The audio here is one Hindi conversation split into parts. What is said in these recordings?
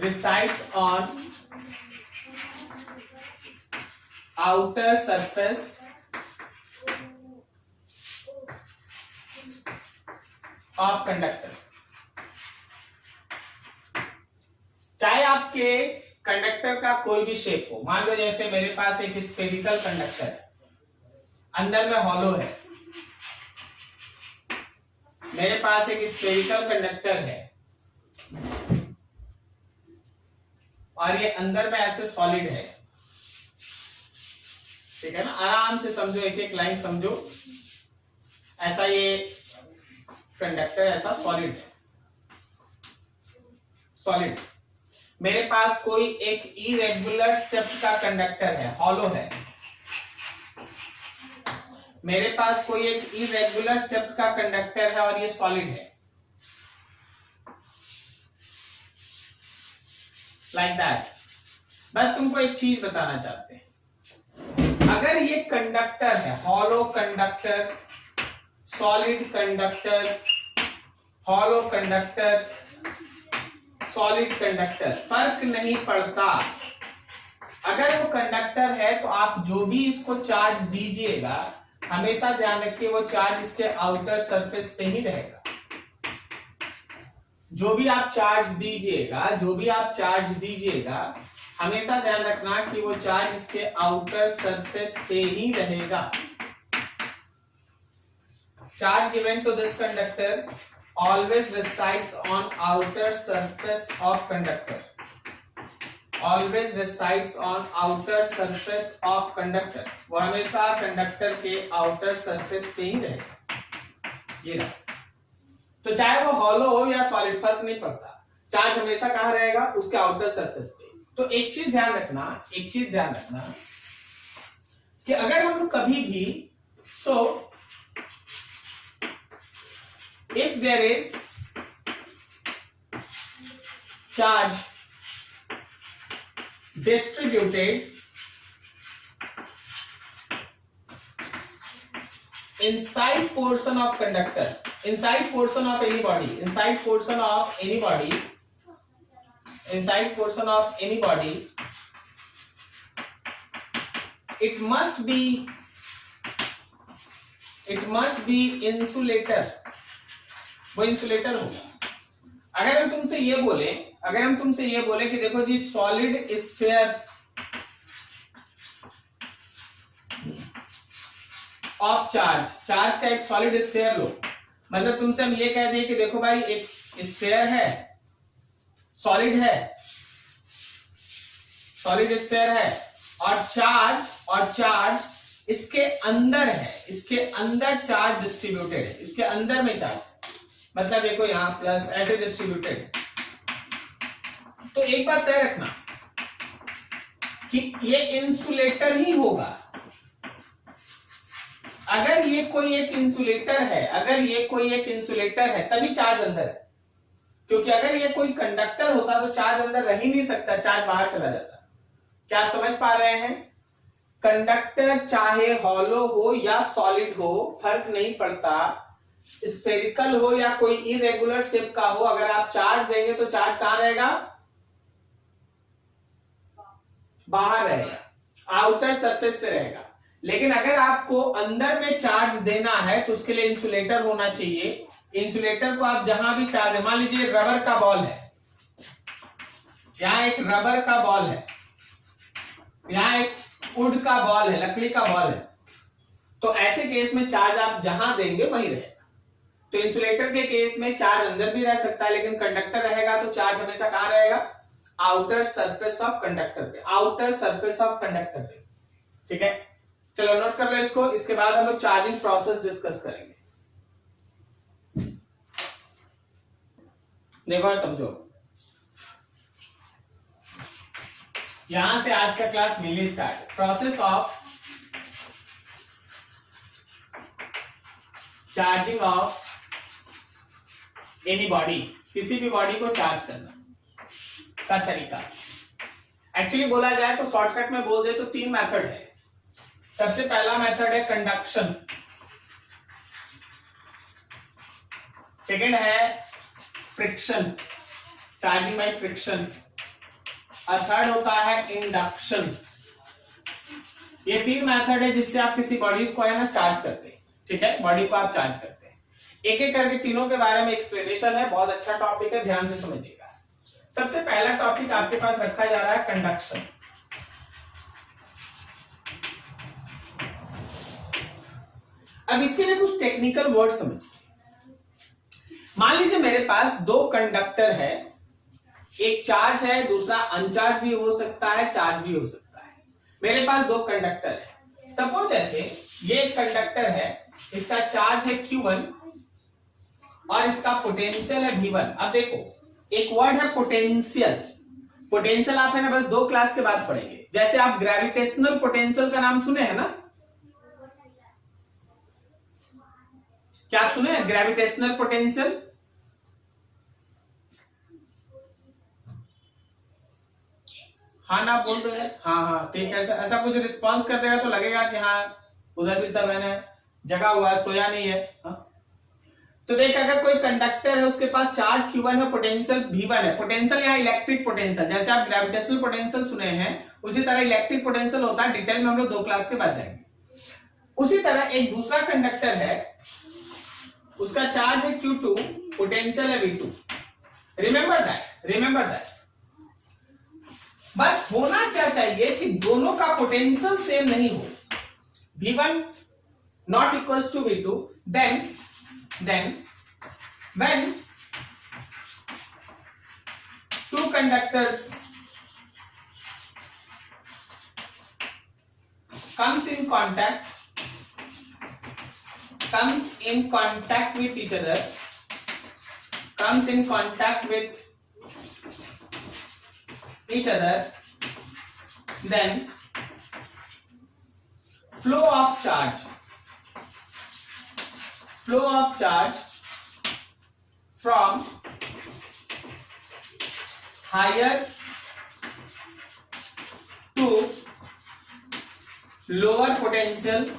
resides on outer surface of conductor। चाहे आपके कंडक्टर का कोई भी शेप हो, मान लो जैसे मेरे पास एक स्फेरिकल कंडक्टर है, अंदर में हॉलो है। मेरे पास एक स्फेरिकल कंडक्टर है और ये अंदर में ऐसे सॉलिड है, ठीक है ना। आराम से समझो, एक एक लाइन समझो। ऐसा ये कंडक्टर ऐसा सॉलिड है, सॉलिड। मेरे पास कोई एक इरेगुलर शेप का कंडक्टर है, हॉलो है। मेरे पास कोई एक इरेगुलर शेप का कंडक्टर है और ये सॉलिड है, लाइक दैट। बस तुमको एक चीज बताना चाहते हैं, अगर ये कंडक्टर है, hollow conductor, solid conductor, hollow conductor, solid conductor, फर्क नहीं पड़ता। अगर वो कंडक्टर है तो आप जो भी इसको चार्ज दीजिएगा, हमेशा ध्यान रखिए वो चार्ज इसके आउटर सरफेस पे ही रहेगा। जो भी आप चार्ज दीजिएगा, जो भी आप चार्ज दीजिएगा, हमेशा ध्यान रखना कि वो चार्ज इसके आउटर सरफेस पे ही रहेगा। Charge given to this conductor always resides on outer surface of conductor, always resides on outer surface of conductor। वो हमेशा कंडक्टर के आउटर सरफेस पे ही रहेगा, ये रहा। तो चाहे वो हॉलो हो या सॉलिड, फर्क नहीं पड़ता, चार्ज हमेशा कहां रहेगा, उसके आउटर सरफेस पे। तो एक चीज ध्यान रखना, एक चीज ध्यान रखना कि अगर हम लोग कभी भी if there is charge distributed inside portion of conductor, inside portion of any body, inside portion of any body, inside portion of any body, it must be insulator, वो इंसुलेटर होगा। अगर हम तुमसे ये बोले कि देखो जी, solid sphere of charge, charge का एक सॉलिड स्फीयर लो। मतलब तुमसे हम ये कह दें कि देखो भाई, एक स्फीयर है, सॉलिड है, सॉलिड स्फीयर है, और चार्ज इसके अंदर है, इसके अंदर चार्ज डिस्ट्रीब्यूटेड है, इसके अंदर में चार्ज, मतलब देखो यहां प्लस ऐसे डिस्ट्रीब्यूटेड। तो एक बात तय रखना कि ये इंसुलेटर ही होगा। अगर ये कोई एक इंसुलेटर है, अगर ये कोई एक इंसुलेटर है, तभी चार्ज अंदर है। क्योंकि अगर ये कोई कंडक्टर होता तो चार्ज अंदर रह ही नहीं सकता, चार्ज बाहर चला जाता। क्या आप समझ पा रहे हैं? कंडक्टर चाहे हॉलो हो या सॉलिड हो, फर्क नहीं पड़ता, स्फेरिकल हो या कोई इरेगुलर शेप का हो, अगर आप चार्ज देंगे तो चार्ज कहां रहेगा? बाहर रहेगा, आउटर सरफेस पे रहेगा। लेकिन अगर आपको अंदर में चार्ज देना है तो उसके लिए इंसुलेटर होना चाहिए। इंसुलेटर को आप जहां भी चार्ज, मान लीजिए रबर का बॉल है, यहां एक रबर का बॉल है, यहां एक वुड का बॉल है, लकड़ी का बॉल है, तो ऐसे केस में चार्ज आप जहां देंगे वहीं रहेगा। तो इंसुलेटर के केस में चार्ज अंदर भी रह सकता है, लेकिन कंडक्टर रहेगा तो चार्ज हमेशा कहां रहेगा? आउटर सरफेस ऑफ कंडक्टर पे, आउटर सरफेस ऑफ कंडक्टर पे। ठीक है, चलो नोट कर लो इसको। इसके बाद हम लोग चार्जिंग प्रोसेस डिस्कस करेंगे। देखो और समझो, यहां से आज का class mainly start. Process of charging of any body, किसी भी बॉडी को चार्ज करना का तरीका। एक्चुअली बोला जाए तो शॉर्टकट में बोल दे तो 3 मेथड है। सबसे पहला मेथड है कंडक्शन, सेकेंड है फ्रिक्शन, चार्जिंग बाय फ्रिक्शन, और थर्ड होता है इंडक्शन। ये 3 मेथड है जिससे आप किसी बॉडीज को है ना चार्ज करते हैं। ठीक है, बॉडी को आप चार्ज करते हैं। एक एक करके तीनों के बारे में एक्सप्लेनेशन है, बहुत अच्छा टॉपिक है, ध्यान से समझिएगा। सबसे पहला टॉपिक आपके पास रखा जा रहा है कंडक्शन। अब इसके लिए कुछ टेक्निकल वर्ड समझिए। मान लीजिए मेरे पास 2 कंडक्टर है, एक चार्ज है, दूसरा अनचार्ज भी हो सकता है, चार्ज भी हो सकता है। मेरे पास 2 कंडक्टर है। सपोज ऐसे ये एक कंडक्टर है, इसका चार्ज है Q1 और इसका पोटेंशियल है V1। अब देखो एक वर्ड है पोटेंशियल। पोटेंशियल आप है ना बस 2 क्लास के बाद पढ़ेंगे। जैसे आप ग्रेविटेशनल पोटेंशियल का नाम सुने हैं ना, क्या आप सुने हैं ग्रेविटेशनल पोटेंशियल? हाँ ना बोल रहे हैं, हाँ ठीक है। ऐसा कुछ रिस्पांस कर देगा तो लगेगा कि हाँ उधर भी सब है ना जगा हुआ है, सोया नहीं है। हाँ? तो देख अगर कोई कंडक्टर है उसके पास चार्ज Q1 है, पोटेंशियल V1 है। पोटेंशियल यहाँ इलेक्ट्रिक पोटेंशियल, जैसे आप ग्रेविटेशनल पोटेंशियल सुने हैं उसी तरह इलेक्ट्रिक पोटेंशियल होता है। डिटेल में हम लोग 2 क्लास के बाद जाएंगे। उसी तरह एक दूसरा कंडक्टर है, उसका चार्ज है Q2, पोटेंशियल है V2। Remember that. बस होना क्या चाहिए कि दोनों का पोटेंशियल सेम नहीं हो। V1 not equals to V2, then when 2 conductors comes in contact with each other, then flow of charge from higher to lower potential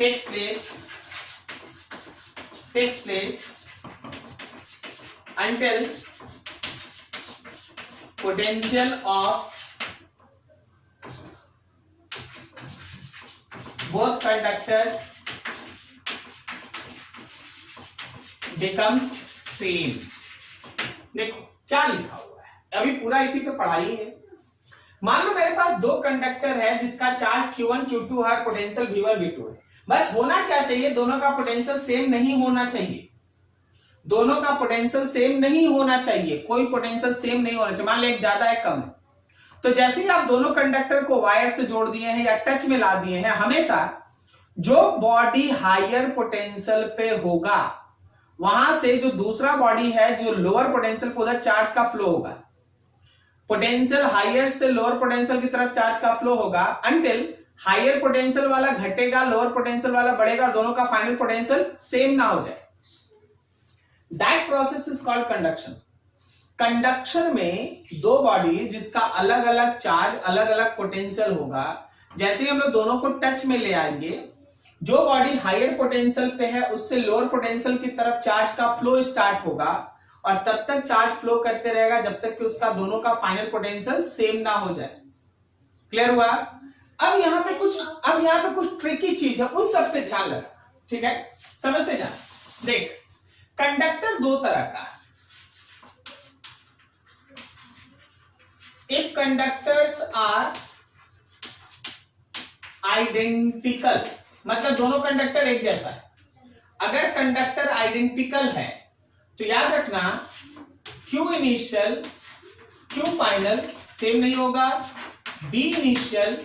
takes place until potential of both conductors becomes same। देखो क्या लिखा हुआ है, अभी पूरा इसी पे पढ़ाई है। मान लो मेरे पास 2 कंडक्टर है जिसका चार्ज Q1 Q2 है, पोटेंशियल V1 V2 है। बस होना क्या चाहिए, दोनों का पोटेंशियल सेम नहीं होना चाहिए। कोई पोटेंशियल सेम नहीं होना चाहिए। मान लो एक ज्यादा है कम है, तो जैसे ही आप दोनों कंडक्टर को वायर से जोड़ दिए हैं या टच में ला दिए हैं, हमेशा जो बॉडी हायर पोटेंशियल पे होगा वहां से जो दूसरा बॉडी है जो लोअर पोटेंशियल पे उधर चार्ज का फ्लो होगा। पोटेंशियल हायर से लोअर पोटेंशियल की तरफ चार्ज का फ्लो होगा अंटिल हायर पोटेंशियल वाला घटेगा, लोअर पोटेंशियल वाला बढ़ेगा, दोनों का फाइनल पोटेंशियल सेम ना हो जाए। That process is called conduction. Conduction में 2 बॉडी जिसका अलग अलग चार्ज, अलग अलग पोटेंशियल होगा, जैसे ही हम लोग दोनों को टच में ले आएंगे, जो बॉडी हायर पोटेंशियल पे है उससे लोअर पोटेंशियल की तरफ चार्ज का फ्लो स्टार्ट होगा और तब तक चार्ज फ्लो करते रहेगा जब तक कि उसका दोनों का फाइनल पोटेंशियल सेम ना हो जाए। क्लियर हुआ? अब यहाँ पे कुछ ट्रिकी चीज है, उन सब पे ध्यान लगा। ठीक है, समझते जा। देख कंडक्टर 2 तरह का। इफ कंडक्टर्स आर आइडेंटिकल, मतलब दोनों कंडक्टर एक जैसा है। अगर कंडक्टर आइडेंटिकल है तो याद रखना Q initial Q final same नहीं होगा, B इनिशियल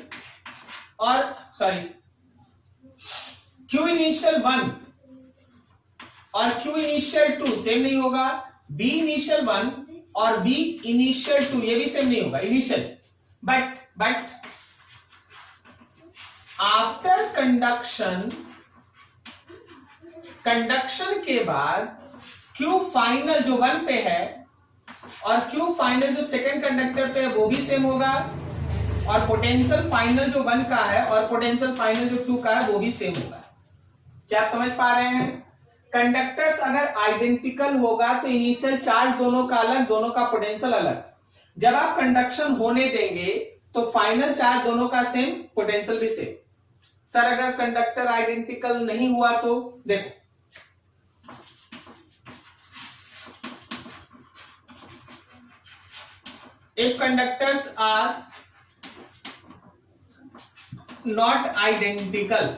Q इनिशियल 1 और Q इनिशियल 2 सेम नहीं होगा, B इनिशियल 1 और B इनिशियल 2 ये भी सेम नहीं होगा इनिशियल। बट आफ्टर कंडक्शन के बाद Q फाइनल जो 1 पे है और Q फाइनल जो सेकंड कंडक्टर पे है वो भी सेम होगा, और पोटेंशियल फाइनल जो 1 का है और पोटेंशियल फाइनल जो 2 का है वो भी सेम होगा। क्या आप समझ पा रहे हैं? कंडक्टर्स अगर आइडेंटिकल होगा तो इनिशियल चार्ज दोनों का अलग, दोनों का पोटेंशियल अलग। जब आप कंडक्शन होने देंगे तो फाइनल चार्ज दोनों का सेम, पोटेंशियल भी सेम। सर अगर कंडक्टर आइडेंटिकल नहीं हुआ तो देखो, if conductors are not identical,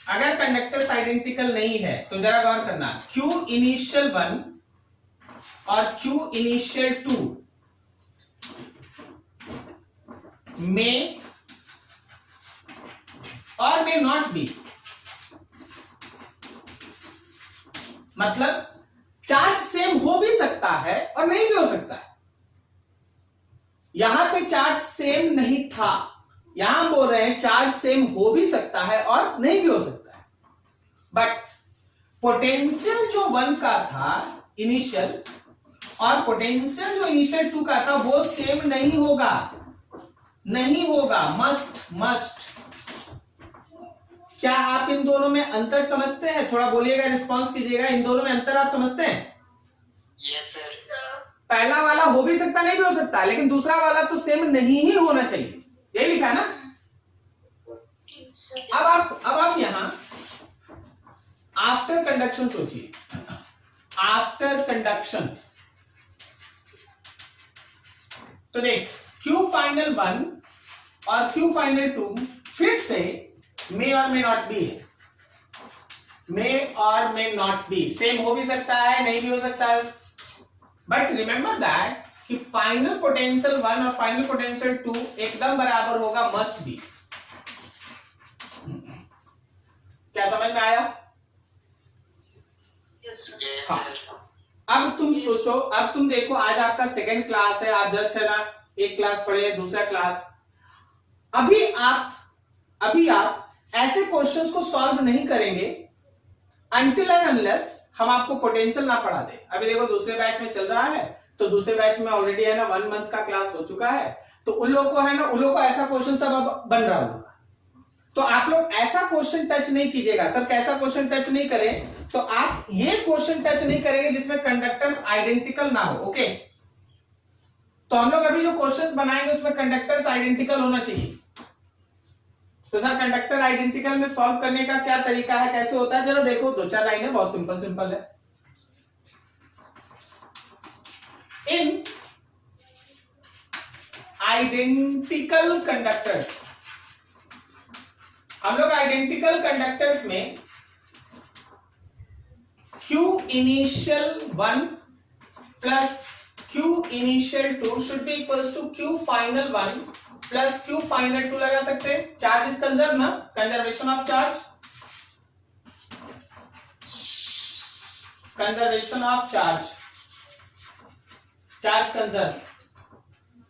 अगर कंडक्टर्स आइडेंटिकल नहीं है तो जरा गौर करना, Q इनिशियल 1 और Q इनिशियल 2 में और मे नॉट बी, मतलब चार्ज सेम हो भी सकता है और नहीं भी हो सकता है। यहां पे चार्ज सेम नहीं था, यहां बोल रहे हैं चार्ज सेम हो भी सकता है और नहीं भी हो सकता है, बट पोटेंशियल जो 1 का था इनिशियल और पोटेंशियल जो इनिशियल 2 का था वो सेम नहीं होगा, नहीं होगा, मस्ट। क्या आप इन दोनों में अंतर समझते हैं? थोड़ा बोलिएगा, रिस्पॉन्स कीजिएगा। इन दोनों में अंतर आप समझते हैं? Yes sir. पहला वाला हो भी सकता, नहीं भी हो सकता, लेकिन दूसरा वाला तो सेम नहीं ही होना चाहिए, यही लिखा है ना। अब आप यहां आफ्टर कंडक्शन सोचिए, आफ्टर कंडक्शन तो देख Q फाइनल 1 और Q फाइनल 2 फिर से मे और मे नॉट बी है, मे और मे नॉट बी, सेम हो भी सकता है, नहीं भी हो सकता है, बट रिमेंबर दैट कि फाइनल पोटेंशियल 1 और फाइनल पोटेंशियल 2 एकदम बराबर होगा, मस्ट बी। क्या समझ में आया? हाँ। अब तुम सोचो, अब तुम देखो, आज आपका सेकेंड क्लास है, आप जस्ट है ना एक क्लास पढ़े, दूसरा क्लास, अभी आप ऐसे क्वेश्चंस को सॉल्व नहीं करेंगे अनटिल एंड अनलेस हम आपको पोटेंशियल ना पढ़ा दे। अभी देखो दूसरे बैच में चल रहा है, तो दूसरे बैच में ऑलरेडी है ना 1 मंथ का क्लास हो चुका है, तो उन लोगों को है ना, उन लोगों को ऐसा क्वेश्चन सब अब बन रहा होगा, तो आप लोग ऐसा क्वेश्चन टच नहीं कीजिएगा। सर कैसा क्वेश्चन टच नहीं करें? तो आप ये क्वेश्चन टच नहीं करेंगे जिसमें कंडक्टर्स आइडेंटिकल ना हो, ओके। तो हम लोग अभी जो क्वेश्चंस बनाएंगे उसमें कंडक्टर्स आइडेंटिकल होना चाहिए। तो सर कंडक्टर आइडेंटिकल में सॉल्व करने का क्या तरीका है, कैसे होता है, जरा देखो, 2-4 लाइनें, बहुत सिंपल है। इन आइडेंटिकल कंडक्टर्स, हम लोग आइडेंटिकल कंडक्टर्स में Q initial 1 plus Q initial 2 should be equals to Q final 1 plus Q final 2 लगा सकते हैं। चार्ज इज कंजर्व ना, conservation of charge, conservation of charge, charge conserve.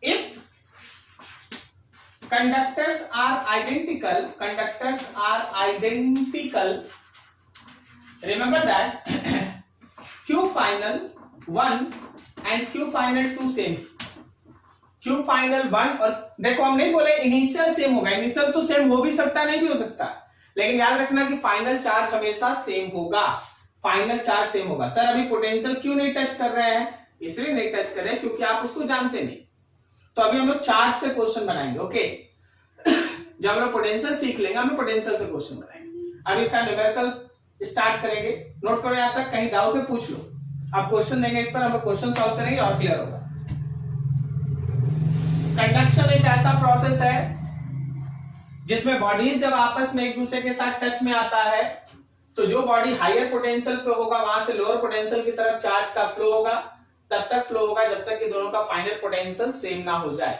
If conductors are identical, remember that Q final 1 and Q final 2 same, Q final 1 और देखो हम नहीं बोले इनिशियल सेम होगा, इनिशियल तो सेम हो भी सकता, नहीं भी हो सकता, लेकिन याद रखना कि फाइनल चार्ज हमेशा सेम होगा, फाइनल चार्ज सेम होगा। सर अभी पोटेंशियल क्यों नहीं टच कर रहे हैं? इसलिए नहीं टच कर रहे हैं क्योंकि आप उसको जानते नहीं। तो अभी हम लोग चार्ज से क्वेश्चन बनाएंगे, ओके। जब हम लोग पोटेंशियल सीख लेंगे हम लोग पोटेंशियल से क्वेश्चन बनाएंगे। अब इसका न्यूमेरिकल स्टार्ट करेंगे, नोट करो यहां तक, कहीं डाउट है पूछ लो। आप क्वेश्चन देंगे इस पर, हम लोग क्वेश्चन सॉल्व करेंगे और क्लियर होगा। कंडक्शन एक ऐसा प्रोसेस है जिसमें बॉडीज जब आपस में एक दूसरे के साथ टच में आता है तो जो बॉडी हायर पोटेंशियल पे होगा वहां से लोअर पोटेंशियल की तरफ चार्ज का फ्लो होगा, तब तक फ्लो होगा जब तक कि दोनों का फाइनल पोटेंशियल सेम ना हो जाए,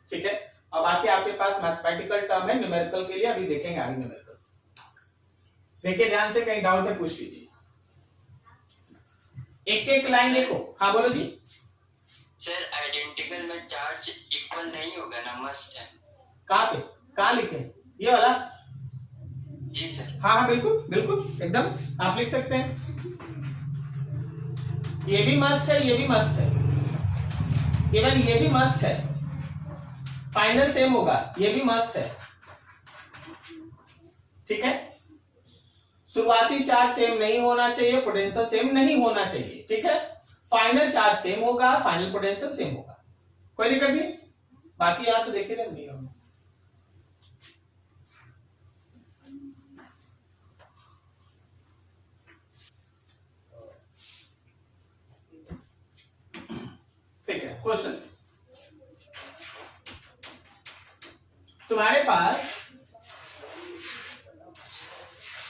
ठीक है। और बाकी आपके पास मैथमेटिकल टर्म है न्यूमेरिकल के लिए, अभी देखेंगे आगे न्यूमेरिकल्स। देखिए ध्यान से, कहीं डाउट है पूछ लीजिए। एक लाइन देखो, हाँ बोलो जी। सर आइडेंटिकल में चार्ज इक्वल नहीं होगा ना, मस्ट है। कहाँ पे, कहाँ लिखे? ये वाला? जी सर। हाँ बिल्कुल एकदम आप लिख सकते हैं। ये भी मस्ट है, ये भी मस्ट है, इवन ये भी मस्ट है, फाइनल सेम होगा, ये भी मस्ट है, ठीक है। शुरुआती चार्ज सेम नहीं होना चाहिए, पोटेंशियल सेम नहीं होना चाहिए, ठीक है। फाइनल चार्ज सेम होगा, फाइनल पोटेंशियल सेम होगा, कोई दिक्कत नहीं। बाकी यहाँ तो देखिए ना नहीं होगा। ठीक है, क्वेश्चन तुम्हारे पास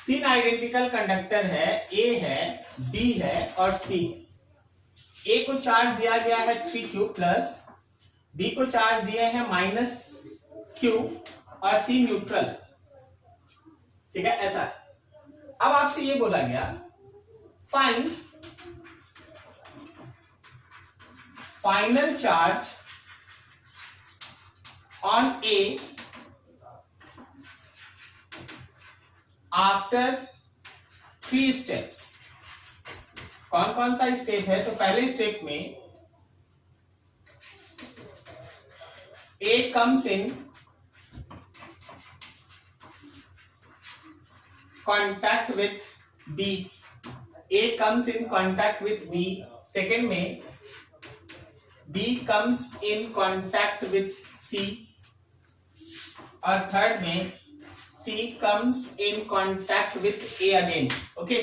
3 आइडेंटिकल कंडक्टर है, ए है, बी है और सी है। ए को चार्ज दिया गया है 3q प्लस, बी को चार्ज दिए हैं -q और सी न्यूट्रल, ठीक है, ऐसा। अब आपसे ये बोला गया find final charge on A after 3 steps. कौन कौन सा स्टेप है? तो पहले स्टेप में A comes in contact with B, A comes in contact with B, second में B comes in contact with C और थर्ड में C comes in contact with A again, okay.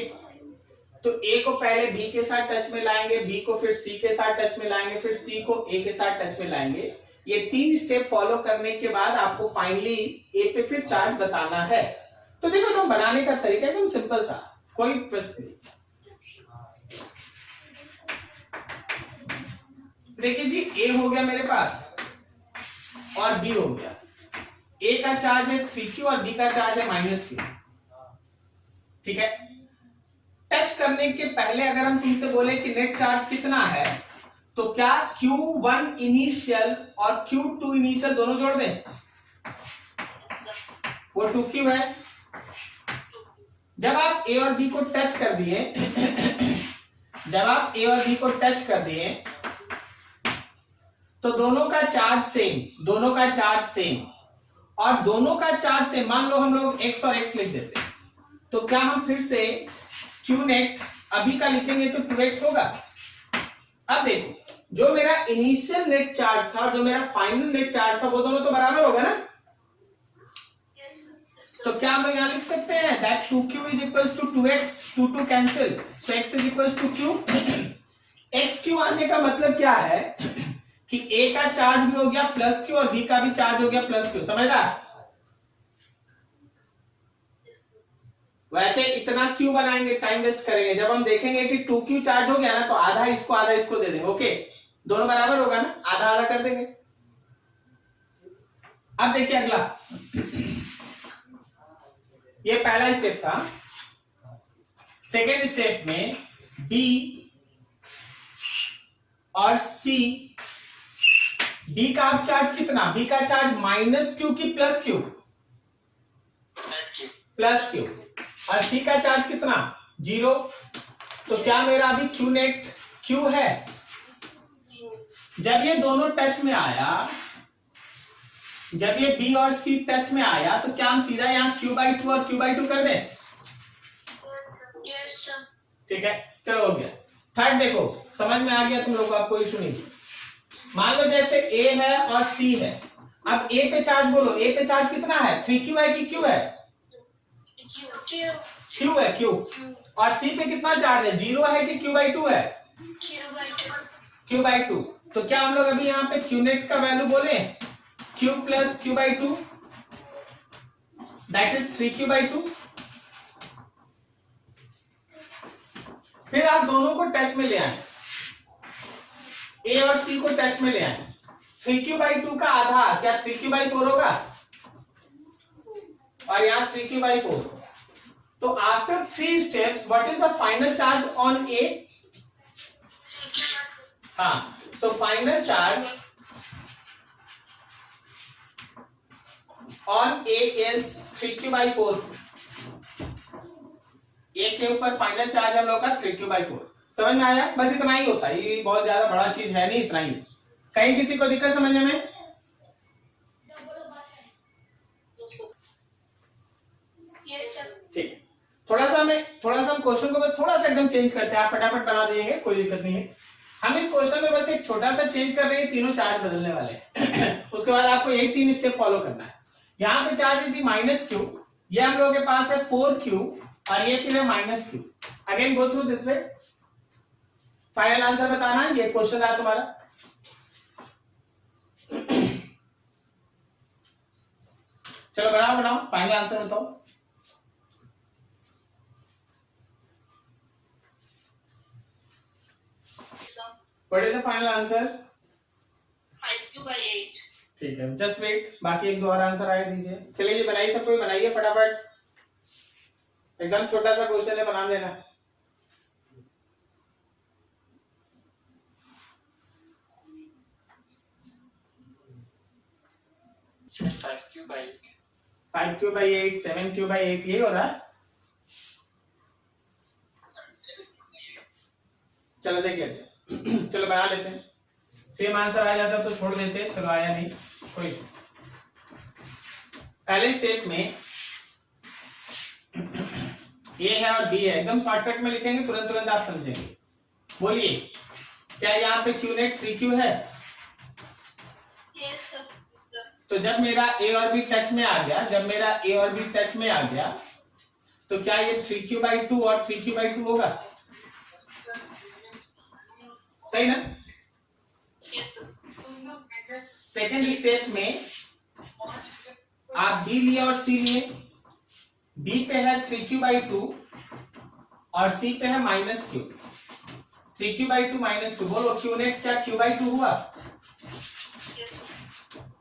तो A को पहले B के साथ टच में लाएंगे, B को फिर C के साथ टच में लाएंगे, फिर C को A के साथ टच में लाएंगे। ये 3 स्टेप फॉलो करने के बाद आपको फाइनली ए पे फिर चार्ज बताना है। तो देखो तुम बनाने का तरीका एकदम सिंपल सा, कोई प्रश्न नहीं। देखिए जी, ए हो गया मेरे पास और बी हो गया। ए का चार्ज है 3q और बी का चार्ज है -q, ठीक है। टच करने के पहले अगर हम तुमसे बोले कि नेट चार्ज कितना है, तो क्या Q1 इनिशियल और Q2 इनिशियल दोनों जोड़ दें? वो 2Q है। जब आप A और B को टच कर दिए जब आप A और B को टच कर दिए तो दोनों का चार्ज सेम, दोनों का चार्ज सेम और दोनों का चार्ज सेम। मान लो हम लोग x और x लिख देते, तो क्या हम फिर से Q नेट अभी का लिखेंगे तो 2x होगा। अब देखो, जो मेरा इनिशियल नेट चार्ज था और जो मेरा फाइनल नेट चार्ज था वो दोनों तो बराबर होगा ना। तो क्या हम यहां लिख सकते हैं that 2q is equals to 2x, 2 cancel, so x is equals to q। xq आने का मतलब क्या है कि a का चार्ज भी हो गया +q और b का भी चार्ज हो गया +q, समझ रहा? वैसे इतना क्यों बनाएंगे, टाइम वेस्ट करेंगे। जब हम देखेंगे कि 2q चार्ज हो गया ना, तो आधा इसको दे देंगे, ओके। दोनों बराबर होगा ना, आधा आधा कर देंगे। अब देखिए अगला, ये पहला स्टेप था। सेकेंड स्टेप में B और C, B का अब चार्ज कितना? B का चार्ज -q की +q? +q। और C का चार्ज कितना? 0। तो क्या मेरा अभी Q नेट Q है? जब ये दोनों टच में आया, जब ये B और C टच में आया, तो क्या हम सीधा यहाँ q/2 और q/2 कर दें? ठीक है, चलो हो गया। थर्ड देखो, समझ में आ गया तुम लोग को, कोई इशू नहीं। मान लो जैसे A है और C है। अब A पे चार्ज बोलो, A पे चार्ज कितना है? 3q है कि q है? q है, q। और C पे कितना चार्ज है? 0 है कि q/2 है? q/2। तो क्या हम लोग अभी यहाँ पे q नेट का वैल्यू बोले q + q/2 that is 3q/2। फिर आप दोनों को टच में ले आए, A और C को टच में ले आए। 3q/2 का आधा क्या 3q/4 होगा? और यहाँ 3q/4। तो after 3 steps what is the final charge on A? हाँ, so final charge on A is 3q/4। A के ऊपर फाइनल चार्ज हम लोग का 3q/4। समझ में आया? बस इतना ही होता है, ये बहुत ज्यादा बड़ा चीज है नहीं, इतना ही। कहीं किसी को दिक्कत समझने में? ठीक, थोड़ा सा हमें क्वेश्चन को बस थोड़ा सा एकदम चेंज करते हैं, आप फटाफट बना देंगे, कोई दिक्कत नहीं है। हम इस क्वेश्चन में बस एक छोटा सा चेंज कर रहे हैं, तीनों चार्ज बदलने वाले हैं। उसके बाद आपको यही 3 स्टेप फॉलो करना है। यहाँ पे चार्ज थी -q, ये हम लोगों के पास है 4q और ये फिर है -q। Again go through this way, final answer बताना। ये क्वेश्चन है तुम्हारा। चलो बनाओ फाइनल आंसर बताओ। What is the final answer? 5/8। ठीक है, जस्ट वेट, बाकी एक दो और आंसर आए दीजिए। चलिए जी बनाइए, सब कोई बनाइए फटाफट, एकदम छोटा सा क्वेश्चन है, बना देना। सर 5/8। 5/8, 7/8 ये हो रहा है। चलो देख लेते हैं। चलो बना लेते हैं, सेम आंसर आ जाता तो छोड़ देते, चलो आया नहीं, कोई इशू। पहले स्टेप में ए है और बी है, एकदम शॉर्टकट में लिखेंगे, तुरंत तुरंत आप समझेंगे। बोलिए, क्या यहाँ पे क्यू नेट 3q है? Yes sir. तो जब मेरा ए और बी टच में आ गया, तो क्या ये 3q/2 और 3q/2 होगा? सही ना? Yes sir. सेकेंड स्टेप में आप बी लिए और सी लिए। बी पे है 3q/2 और सी पे है -q। 3q/2 -2, बोलो क्यू नेट क्या q/2 हुआ?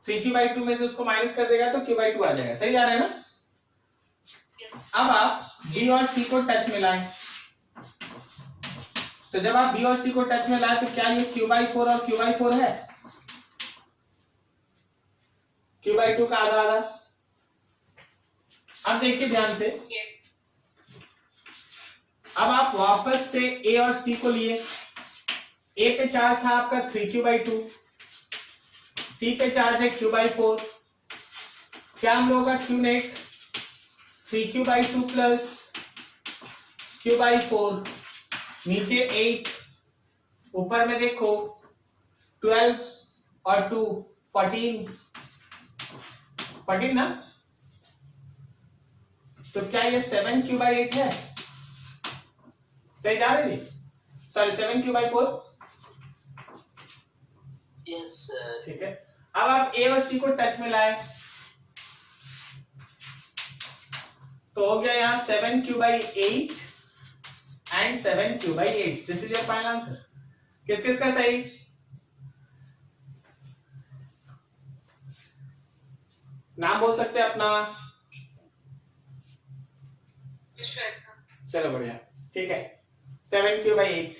3q/2 में से उसको माइनस कर देगा तो q/2 आ जाएगा। सही जा रहा है ना? अब आप बी और सी को टच में लाएं। तो जब आप बी और सी को टच में लाए तो क्या ये q/4 और q/4 है? q/2 का आधा आधा। अब देखिए ध्यान से, अब आप वापस से ए और सी को लिए। ए पे चार्ज था आपका 3q/2, सी पे चार्ज है q/4। क्या हम लोगों का Q net 3q/2 plus q/4, नीचे 8, ऊपर में देखो 12 और 2 14 ना? तो क्या ये 7q/8 है? सही जा रही थी? Sorry 7q/4। Yes sir. ठीक है, अब आप ए और सी को टच में लाए तो हो गया यहां 7q/8 and 7q/8। This is your final answer. किस किस का सही? नाम बोल सकते हैं अपना। चलो बढ़िया, ठीक है, 7q/8।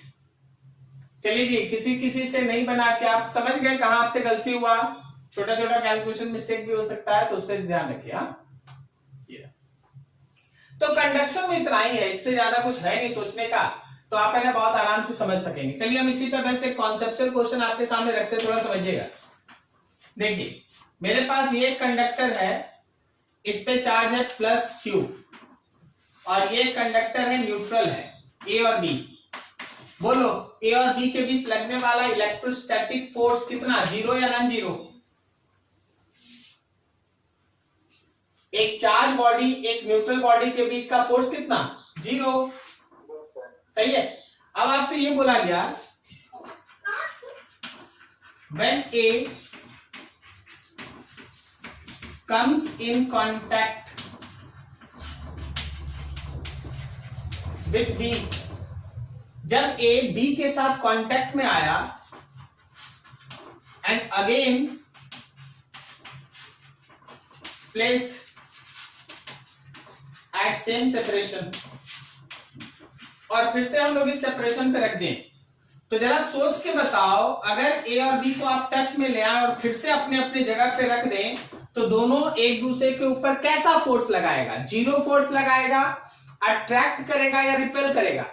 चलिए जी, किसी किसी से नहीं बना के आप समझ गए कहां आपसे गलती हुआ। छोटा छोटा कैलकुलेशन मिस्टेक भी हो सकता है, तो उस पर ध्यान रखिए। हाँ, तो कंडक्शन में इतना ही है, इससे ज्यादा कुछ है नहीं सोचने का, तो आप है ना बहुत आराम से समझ सकेंगे। चलिए हम इसी पे बेस्ट एक कॉन्सेप्चुअल क्वेश्चन आपके सामने रखते हैं, थोड़ा समझिएगा। देखिए मेरे पास ये कंडक्टर है, इस पे चार्ज है +q और ये कंडक्टर है न्यूट्रल है, ए और बी। बोलो ए और बी के बीच लगने वाला इलेक्ट्रोस्टैटिक फोर्स कितना, 0 या नॉन जीरो? एक चार्ज बॉडी एक न्यूट्रल बॉडी के बीच का फोर्स कितना, 0। सही है। अब आपसे ये बोला गया when A comes in contact with B, जब A B के साथ कांटेक्ट में आया and again placed at same separation, और फिर से हम लोग इस सेपरेशन पे रख दें, तो जरा सोच के बताओ, अगर ए और बी को आप टच में ले आए और फिर से अपने अपने जगह पे रख दें, तो दोनों एक दूसरे के ऊपर कैसा फोर्स लगाएगा? 0 फोर्स लगाएगा, अट्रैक्ट करेगा या रिपेल करेगा?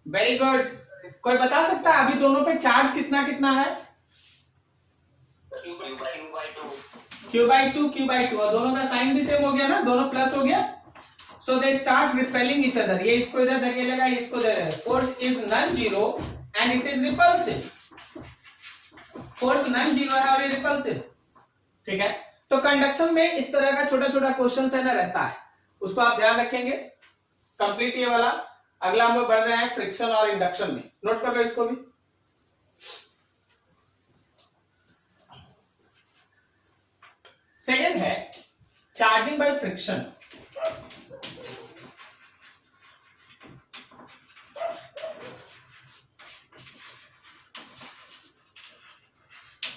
Very good. कोई बता सकता है अभी दोनों पे चार्ज कितना कितना है? Q/2 और दोनों का साइन भी सेम हो गया ना, दोनों प्लस हो गया. So they start repelling each other. ये इसको इधर धकेलेगा, ये इसको धकेलेगा. Force is non-zero and it is repulsive. Force non-zero है और ये repulsive. ठीक है. तो कंडक्शन में इस तरह का छोटा छोटा क्वेश्चन है ना रहता है, उसको आप ध्यान रखेंगे. कंप्लीट ये वाला. अगला हम लोग बढ़ रहे हैं फ्रिक्शन और इंडक्शन में. नोट कर लो इसको भी. सेकेंड है charging by friction.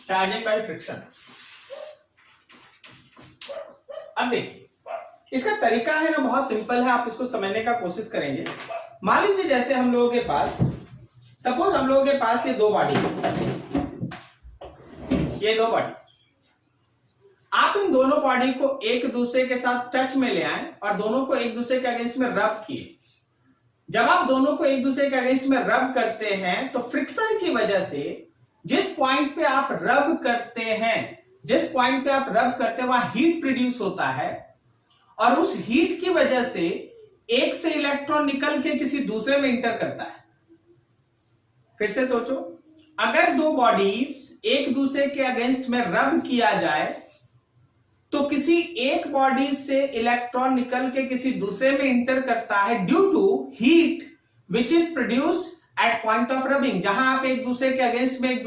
Charging by friction. अब देखिए इसका तरीका है ना बहुत सिंपल है, आप इसको समझने का कोशिश करेंगे. मान लीजिए जैसे हम लोगों के पास, सपोज हम लोगों के पास ये दो बॉडी, ये दो बॉडी, आप इन दोनों बॉडी को एक दूसरे के साथ टच में ले आए और दोनों को एक दूसरे के अगेंस्ट में रब किए. जब आप दोनों को एक दूसरे के अगेंस्ट में रब करते हैं तो फ्रिक्शन की वजह से जिस पॉइंट पे आप रब करते हैं, जिस पॉइंट पे आप रब करते हैं वहां हीट प्रोड्यूस होता है और उस हीट की वजह से एक से इलेक्ट्रॉन निकल के किसी दूसरे में इंटर करता है. फिर से सोचो, अगर दो बॉडीज एक दूसरे के अगेंस्ट में रब किया जाए तो किसी एक बॉडी से इलेक्ट्रॉन निकल के किसी दूसरे में इंटर करता है due to heat which is produced at point of rubbing. जहां आप एक दूसरे के अगेंस्ट में एक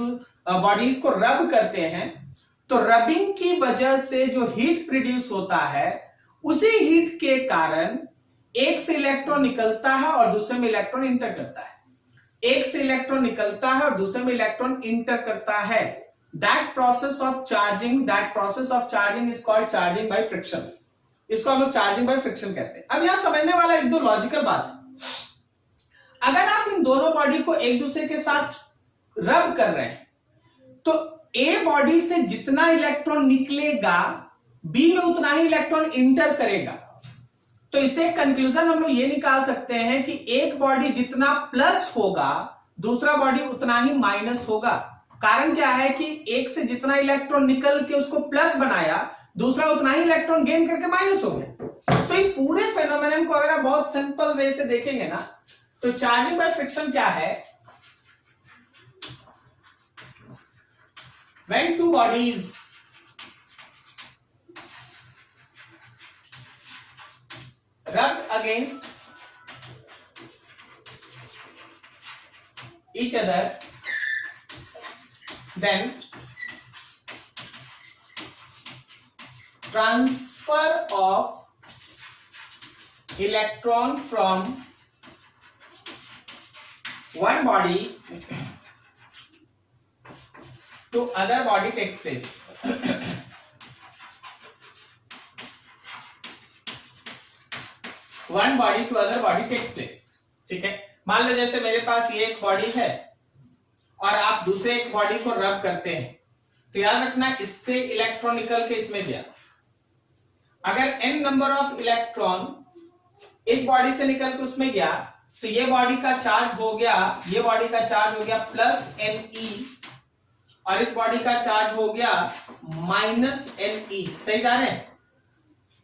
बॉडीज को रब करते हैं तो रबिंग की वजह से जो हीट प्रोड्यूस होता है उसी हीट के कारण एक से इलेक्ट्रॉन निकलता है और दूसरे में इलेक्ट्रॉन इंटर करता है. एक से इलेक्ट्रॉन निकलता है और दूसरे में इलेक्ट्रॉन इंटर करता है. That process of charging is called charging by friction. इसको हम लोग चार्जिंग बाय फ्रिक्शन कहते हैं. अब यहां समझने वाला एक दो लॉजिकल बात है. अगर आप इन दोनों बॉडी को एक दूसरे के साथ रब कर रहे हैं तो ए बॉडी से जितना इलेक्ट्रॉन निकलेगा बी में उतना ही इलेक्ट्रॉन इंटर करेगा. तो इससे कंक्लूजन हम लोग ये निकाल सकते हैं कि एक बॉडी जितना प्लस होगा दूसरा बॉडी उतना ही माइनस होगा. कारण क्या है कि एक से जितना इलेक्ट्रॉन निकल के उसको प्लस बनाया दूसरा उतना ही इलेक्ट्रॉन गेन करके माइनस हो गया. सो ये पूरे फेनोमेनन को अगर आप बहुत सिंपल वे से देखेंगे ना तो चार्जिंग बाय फ्रिक्शन क्या है, when two bodies rub against each other, then transfer of electron from one body to other body takes place. One body to other body takes place. ठीक है. मान लो जैसे मेरे पास ये एक बॉडी है और आप दूसरे एक बॉडी को रब करते हैं तो याद रखना इससे इलेक्ट्रॉन निकल के इसमें गया. अगर n नंबर ऑफ इलेक्ट्रॉन इस बॉडी से निकल के उसमें गया तो ये बॉडी का चार्ज हो गया, ये बॉडी का चार्ज हो गया प्लस Ne और इस बॉडी का चार्ज हो गया माइनस Ne. सही जा रहे हैं.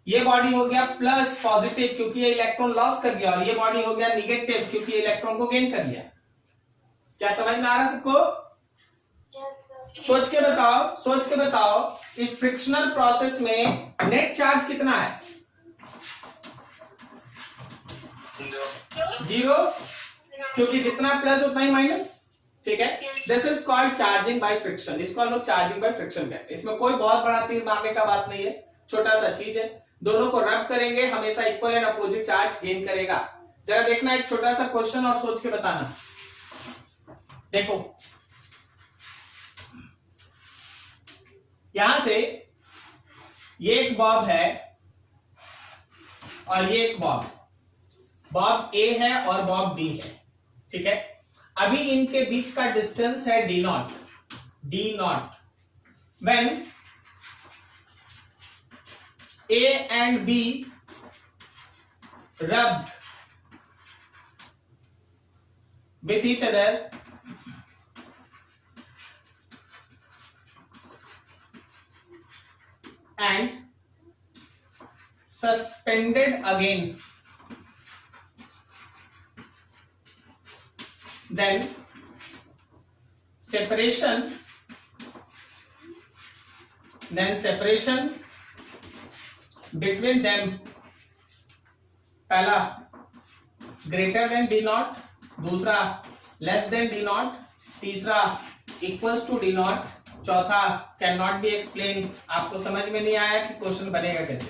ये बॉडी हो गया प्लस पॉजिटिव क्योंकि ये इलेक्ट्रॉन लॉस कर गया और ये बॉडी हो गया निगेटिव क्योंकि ये इलेक्ट्रॉन को गेन कर लिया. क्या समझ में आ रहा है सबको? सोच के बताओ इस फ्रिक्शनल प्रोसेस में नेट चार्ज कितना है? 0, क्योंकि जितना प्लस उतना ही माइनस. ठीक है. This is called charging by friction. इसको हम लोग चार्जिंग बाय फ्रिक्शन कहते हैं. इसमें कोई बहुत बड़ा तीर मारने का बात नहीं है, छोटा सा चीज है. दोनों को रब करेंगे हमेशा equal and opposite charge gain करेगा. जरा देखना एक छोटा सा क्वेश्चन और सोच के बताना. देखो यहां से ये एक बॉब है और ये एक बॉब ए है और बॉब बी है. ठीक है. अभी इनके बीच का डिस्टेंस है d naught. When A and B rub with each other, and suspended again, then separation between them, पहला greater than d naught, दूसरा less than d naught, तीसरा equals to d naught, चौथा कैन नॉट बी एक्सप्लेन। आपको समझ में नहीं आया कि क्वेश्चन बनेगा कैसे?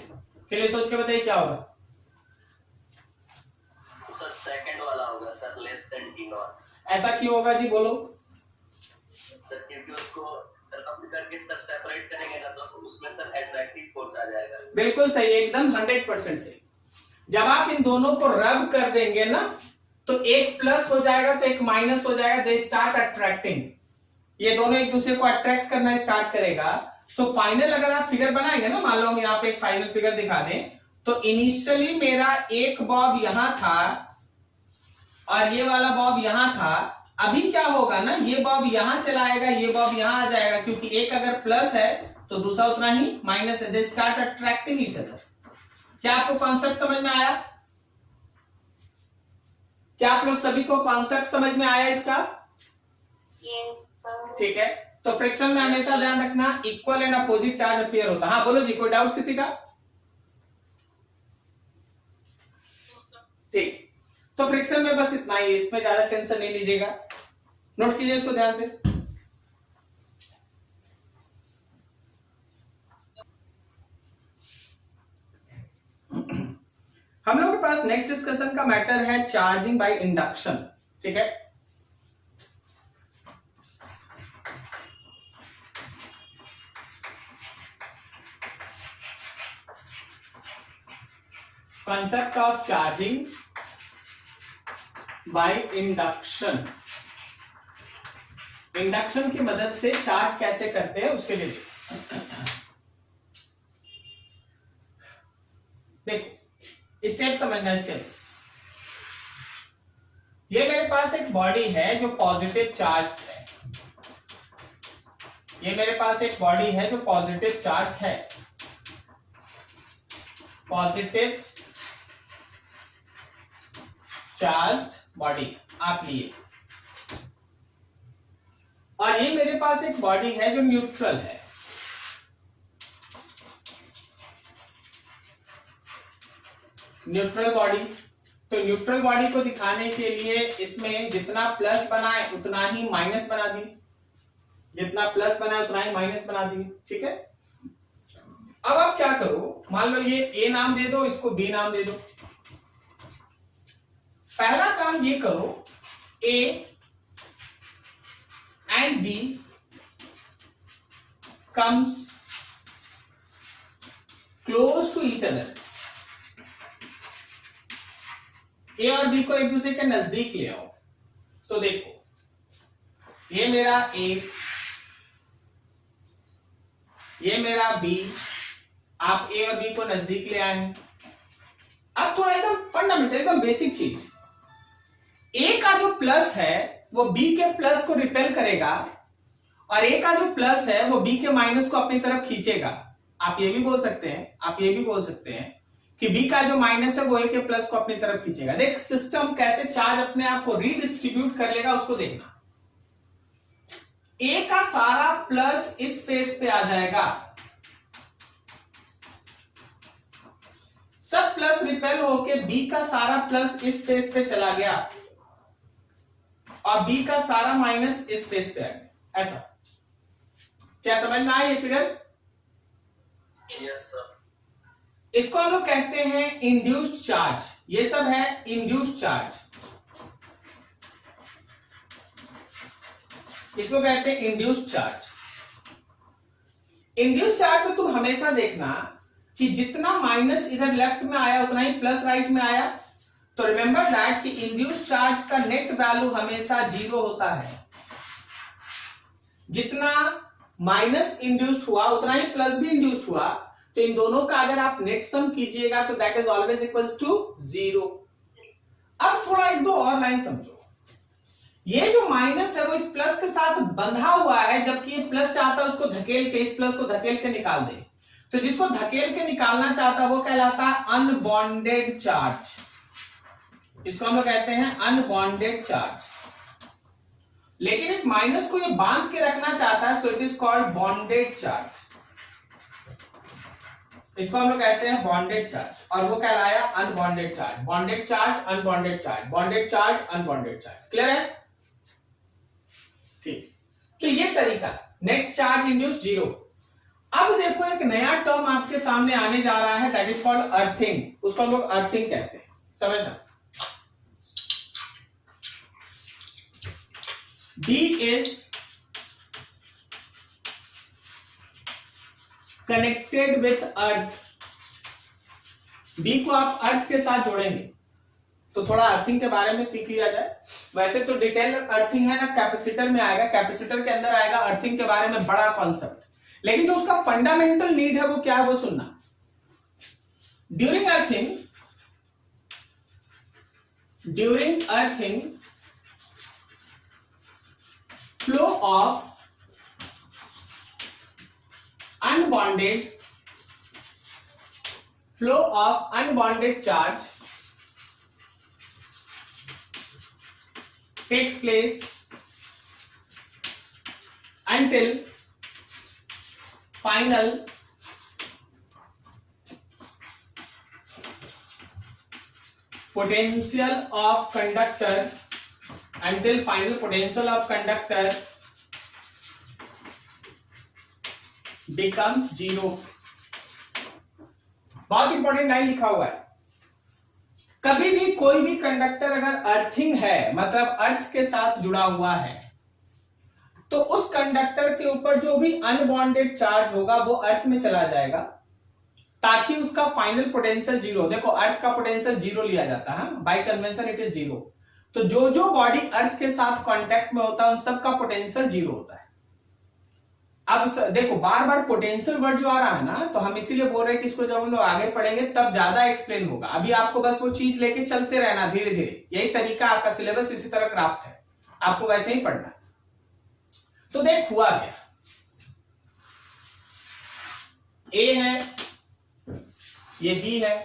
चलिए सोच के बताइए क्या होगा। सर सेकंड वाला होगा sir, less than D not. ऐसा क्यों होगा जी, बोलो। सर क्योंकि उसको रब करके सर सेपरेट करेंगे ना तो उसमें सर एट्रैक्टिव फोर्स आ जाएगा। बिल्कुल सही, एकदम 100% सही। जब आप इन दोनों को रब कर देंगे ना तो एक प्लस हो जाएगा तो एक माइनस हो जाएगा, दे स्टार्ट अट्रैक्टिंग। ये दोनों एक दूसरे को अट्रैक्ट करना स्टार्ट करेगा। सो फाइनल अगर आप फिगर बनाएंगे ना, मान लो हम यहाँ पे एक फाइनल फिगर दिखा दें, तो इनिशियली मेरा एक बॉब यहां था और ये वाला बॉब यहां था। अभी क्या होगा ना, ये बॉब यहां चला आएगा, ये बॉब यहां आ जाएगा, क्योंकि एक अगर प्लस है तो दूसरा उतना ही माइनस है। They start attracting each other. क्या आपको कॉन्सेप्ट समझ में आया? क्या आप लोग सभी को कॉन्सेप्ट समझ में आया इसका? Yes, sir. ठीक है, तो फ्रिक्शन में हमेशा ध्यान रखना equal and opposite charge appear होता है। हाँ बोलो जी, कोई डाउट किसी का? ठीक, तो फ्रिक्शन में बस इतना ही, इसमें ज्यादा टेंशन नहीं लीजिएगा। नोट कीजिए इसको ध्यान से। हम लोग के पास नेक्स्ट डिस्कशन का मैटर है चार्जिंग बाय इंडक्शन। ठीक है, concept of charging by induction। Induction की मदद से चार्ज कैसे करते हैं उसके लिए देखो, स्टेप समझना। स्टेप्स, ये मेरे पास एक बॉडी है जो पॉजिटिव चार्ज है। ये मेरे पास एक बॉडी है जो पॉजिटिव चार्ज है, पॉजिटिव चार्ज्ड बॉडी आप लिए। और ये मेरे पास एक बॉडी है जो न्यूट्रल है। न्यूट्रल बॉडी, तो न्यूट्रल बॉडी को दिखाने के लिए इसमें जितना प्लस बना है उतना ही माइनस बना दी, जितना प्लस बना है उतना ही माइनस बना दी। ठीक है, अब आप क्या करो, मान लो ये ए नाम दे दो, इसको बी नाम दे दो। पहला काम ये करो, A and B comes close to each other. A और बी को एक दूसरे के नजदीक ले आओ। तो देखो, ये मेरा ए, ये मेरा बी, आप ए और बी को नजदीक ले आए हैं। अब थोड़ा एकदम फंडामेंटल, एकदम बेसिक चीज, ए का जो प्लस है वो बी के प्लस को रिपेल करेगा और ए का जो प्लस है वो बी के माइनस को अपनी तरफ खींचेगा। आप ये भी बोल सकते हैं, आप ये भी बोल सकते हैं कि बी का जो माइनस है वो ए के प्लस को अपनी तरफ खींचेगा। देख सिस्टम कैसे चार्ज अपने आप को रीडिस्ट्रीब्यूट कर लेगा, उसको देखना। ए का सारा प्लस इस फेस पे आ जाएगा, सब प्लस रिपेल होके बी का सारा प्लस इस फेस पे चला गया और बी का सारा माइनस इस फेस पे आ गया। ऐसा क्या समझ में आया ये फिगर? Yes sir. इसको हम लोग कहते हैं इंड्यूस्ड चार्ज। ये सब है इंड्यूस्ड चार्ज, इसको कहते हैं इंड्यूस्ड चार्ज। इंड्यूस्ड चार्ज में तुम हमेशा देखना कि जितना माइनस इधर लेफ्ट में आया उतना ही प्लस राइट में आया। तो रिमेंबर दैट कि इंड्यूस्ड चार्ज का नेट वैल्यू हमेशा 0 होता है। जितना माइनस इंड्यूस्ड हुआ उतना ही प्लस भी इंड्यूस्ड हुआ, तो इन दोनों का अगर आप नेट सम कीजिएगा तो that is always equals to 0। अब थोड़ा एक दो और लाइन समझो। ये जो माइनस है वो इस प्लस के साथ बंधा हुआ है, जबकि ये प्लस चाहता है उसको धकेल के, इस प्लस को धकेल के निकाल दे। तो जिसको धकेल के निकालना चाहता है वो कहलाता है अनबॉन्डेड चार्ज। इसको हम लोग कहते हैं अनबॉन्डेड चार्ज। लेकिन इस माइनस को ये बांध के रखना चाहता है, so it is called bonded charge. इसको हम लोग कहते हैं बॉन्डेड चार्ज, और वो कहलाया unbonded charge. Bonded charge, unbonded charge, bonded charge, unbonded charge. Clear है? ठीक। तो ये तरीका नेट चार्ज इंड्यूस जीरो। अब देखो एक नया टर्म आपके सामने आने जा रहा है, दैट इज कॉल्ड अर्थिंग। उसको हम लोग अर्थिंग कहते हैं, समझना। B is connected with earth। B को आप अर्थ के साथ जोड़ेंगे तो थोड़ा अर्थिंग के बारे में सीख लिया जाए। वैसे तो डिटेल अर्थिंग है ना कैपेसिटर में आएगा, कैपेसिटर के अंदर आएगा अर्थिंग के बारे में बड़ा कॉन्सेप्ट, लेकिन जो उसका फंडामेंटल नीड है वो क्या है वो सुनना। During earthing flow of unbonded charge takes place until final potential of conductor becomes zero। बहुत इंपॉर्टेंट लाइन लिखा हुआ है। कभी भी कोई भी कंडक्टर अगर अर्थिंग है, मतलब अर्थ के साथ जुड़ा हुआ है, तो उस कंडक्टर के ऊपर जो भी अनबॉन्डेड चार्ज होगा वो अर्थ में चला जाएगा, ताकि उसका फाइनल पोटेंशियल जीरो। देखो अर्थ का पोटेंशियल जीरो लिया जाता है, bye convention it is zero. तो जो जो बॉडी अर्थ के साथ कांटेक्ट में होता है उन सब का पोटेंशियल जीरो होता है। अब देखो बार बार पोटेंशियल वर्ड जो आ रहा है ना, तो हम इसीलिए बोल रहे हैं कि इसको जब हम लोग आगे पढ़ेंगे तब ज्यादा एक्सप्लेन होगा। अभी आपको बस वो चीज लेके चलते रहना धीरे धीरे, यही तरीका आपका सिलेबस इसी तरह क्राफ्ट है, आपको वैसे ही पढ़ना है। तो देख हुआ क्या, ए है, ये बी है,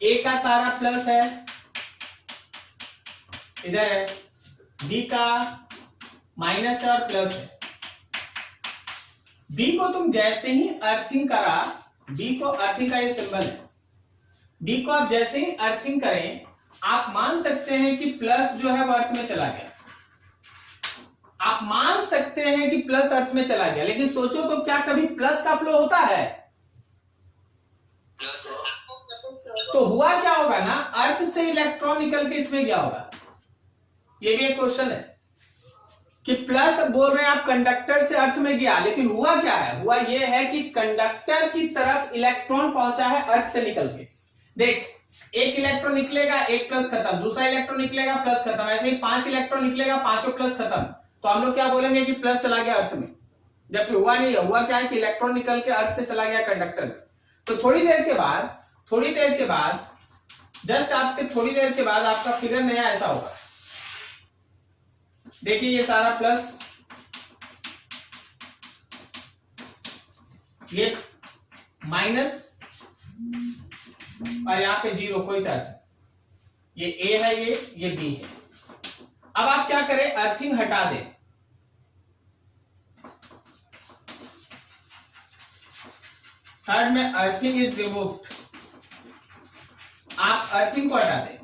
ए का सारा प्लस है इधर है, बी का माइनस है और प्लस है। बी को तुम जैसे ही अर्थिंग करा, बी को अर्थिंग का ये सिंबल है, बी को आप जैसे ही अर्थिंग करें आप मान सकते हैं कि प्लस जो है वो अर्थ में चला गया। आप मान सकते हैं कि प्लस अर्थ में चला गया, लेकिन सोचो तो क्या कभी प्लस का फ्लो होता है? तो हुआ क्या होगा ना, अर्थ से इलेक्ट्रॉन निकल के इसमें गया होगा। ये भी एक क्वेश्चन है कि प्लस बोल रहे हैं आप कंडक्टर से अर्थ में गया, लेकिन हुआ क्या है? हुआ ये है कि कंडक्टर की तरफ इलेक्ट्रॉन पहुंचा है अर्थ से निकल के। देख एक इलेक्ट्रॉन निकलेगा, एक प्लस खत्म, दूसरा इलेक्ट्रॉन निकलेगा, प्लस खत्म, ऐसे ही 5 इलेक्ट्रॉन निकलेगा, पांचों प्लस खत्म। तो हम लोग क्या बोलेंगे कि प्लस चला गया अर्थ में, जबकि हुआ नहीं है। हुआ क्या है कि इलेक्ट्रॉन निकल के अर्थ से चला गया कंडक्टर में। तो थोड़ी देर के बाद जस्ट आपके थोड़ी देर के बाद आपका फिगर नया ऐसा होगा। देखिए ये सारा प्लस, ये माइनस और यहां पे जीरो, कोई चार्ज नहीं। ये ए है, ये बी है। अब आप क्या करें, अर्थिंग हटा दें। थर्ड में अर्थिंग इज रिमूव्ड, आप अर्थिंग को हटा दें।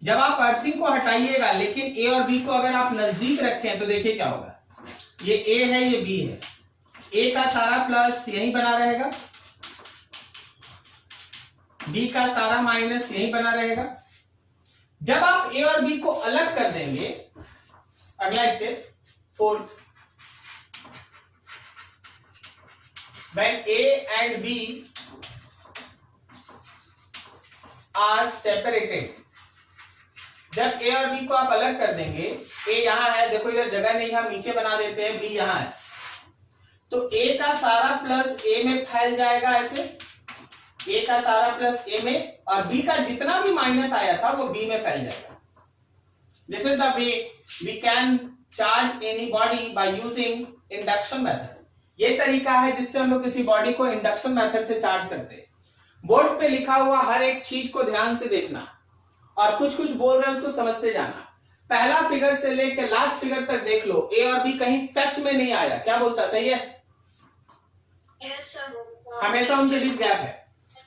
जब आप अर्थिंग को हटाइएगा, लेकिन ए और बी को अगर आप नजदीक रखें तो देखिए क्या होगा। ये ए है, ये बी है, ए का सारा प्लस यहीं बना रहेगा, बी का सारा माइनस यहीं बना रहेगा। जब आप ए और बी को अलग कर देंगे, अगला step fourth, when A and B are separated, जब A और B को आप अलग कर देंगे, A यहां है, देखो इधर जगह नहीं, हम नीचे बना देते हैं, B यहां है, तो A का सारा प्लस A में फैल जाएगा ऐसे, A का सारा प्लस A में, और B का जितना भी माइनस आया था वो B में फैल जाएगा। This is the way we can charge any body by using induction method. ये तरीका है जिससे हम लोग किसी बॉडी को इंडक्शन मेथड से चार्ज करते हैं। बोर्ड पे लिखा हुआ हर एक चीज को ध्यान से देखना और कुछ कुछ बोल रहे हैं उसको समझते जाना। पहला फिगर से लेकर लास्ट फिगर तक देख लो, ए और बी कहीं टच में नहीं आया, क्या बोलता, सही है? Yes, sir. हमेशा उनके बीच गैप है।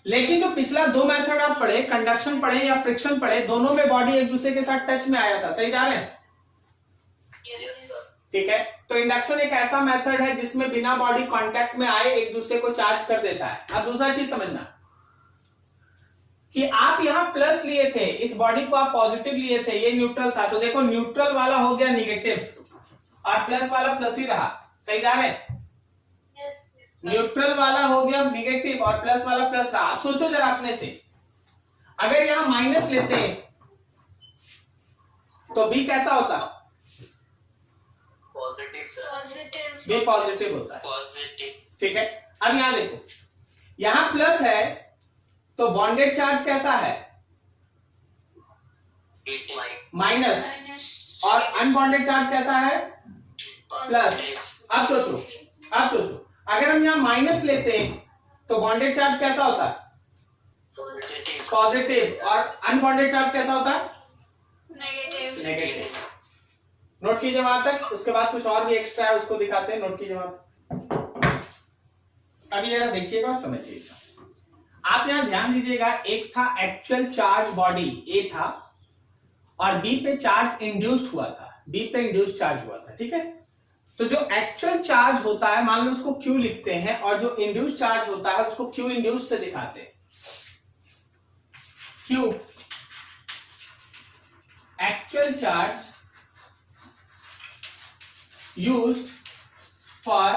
लेकिन जो पिछला दो मेथड आप पढ़े, कंडक्शन पढ़े या फ्रिक्शन पढ़े, दोनों में बॉडी एक दूसरे के साथ टच में आया था, सही जा रहे हैं? Yes, sir. ठीक है, तो इंडक्शन एक ऐसा मेथड है जिसमें बिना बॉडी कांटेक्ट में आए एक दूसरे को चार्ज कर देता है। अब दूसरा चीज समझना कि आप यहां प्लस लिए थे, इस बॉडी को आप पॉजिटिव लिए थे, ये न्यूट्रल था, तो देखो न्यूट्रल वाला हो गया निगेटिव और प्लस वाला प्लस ही रहा, सही जा रहे हैं? Yes. न्यूट्रल वाला हो गया निगेटिव और प्लस वाला प्लस रहा। आप सोचो जरा अपने से, अगर यहां माइनस लेते तो बी कैसा होता? Positive sir. Positive. B positive होता है, पॉजिटिव। ठीक है। अब यहां देखो, यहां प्लस है तो बॉन्डेड चार्ज कैसा है? माइनस। Minus. और अनबॉन्डेड चार्ज कैसा है? प्लस। अब सोचो, अगर हम यहां माइनस लेते तो बॉन्डेड चार्ज कैसा होता? पॉजिटिव। पॉजिटिव। और अनबॉन्डेड चार्ज कैसा होता? Negative. नेगेटिव। नोट कीजिए वहां तक, उसके बाद कुछ और भी एक्स्ट्रा है उसको दिखाते हैं, नोट कीजिए वहां तक। अभी जरा देखिएगा और समझिएगा। आप यहां ध्यान दीजिएगा, एक था एक्चुअल चार्ज बॉडी ए था और बी पे चार्ज इंड्यूस्ड हुआ था, बी पे इंड्यूस्ड चार्ज हुआ था, ठीक है। तो जो एक्चुअल चार्ज होता है मान लो उसको क्यू लिखते हैं और जो इंड्यूस्ड चार्ज होता है उसको क्यू इंड्यूस्ड से दिखाते हैं। Q actual charge used for